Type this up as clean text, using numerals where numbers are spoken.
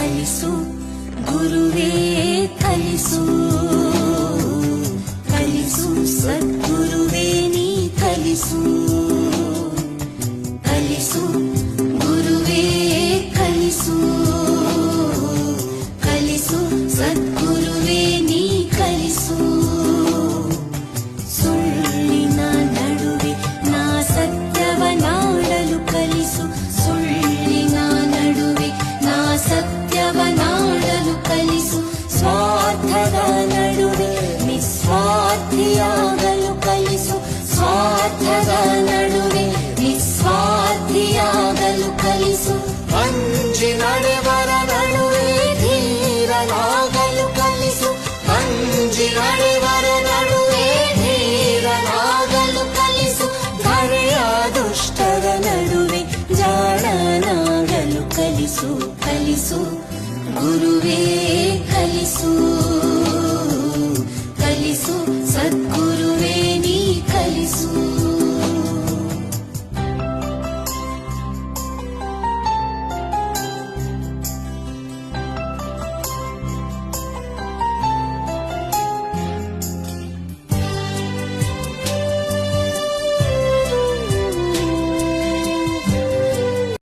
ಕಲಿಸು ಗುರುವೇ ಕಲಿಸು ಕಲಿಸು ಸದ್ಗುರುವೇ ನೀ ಕಲಿಸು ಕಲಿಸು ಗುರುವೇ ಕಲಿಸು ಕಲಿಸು ಸದ್ಗುರುವೇ ನೀ ಕಲಿಸು ಸುಳ್ಳಿನ ನಡುವೆ ನಾ ಸತ್ಯವನಾಡಲು ಕಲಿಸು ಸುಳ್ಳಿನ ನಡುವೆ ನಾ ಸತ್ಯವನಾಡಲು ಕಲಿಸು ಸ್ವಾರ್ಥದ ನಡುವೆ ನಿಸ್ವಾರ್ಥಿಯಾಗಲು ಕಲಿಸು ಸ್ವಾರ್ಥದ ನಡುವೆ ನಿಸ್ವಾರ್ಥಿಯಾಗಲು ಕಲಿಸು ಅಂಜಿ ನಡೆವರ ನಡುವೆ ಧೀರನಾಗಲು ಕಲಿಸು ಅಂಜಿ ನಡೆವರ ನಡುವೆ ಧೀರನಾಗಲು ಕಲಿಸು ಧರೆಯ ದುಷ್ಟರ ನಡುವೆ ಜಾಣನಾಗಲು ಕಲಿಸು ಕಲಿಸು ಗುರುವೇ ಕಲಿಸು ಕಲಿಸು ಸತ್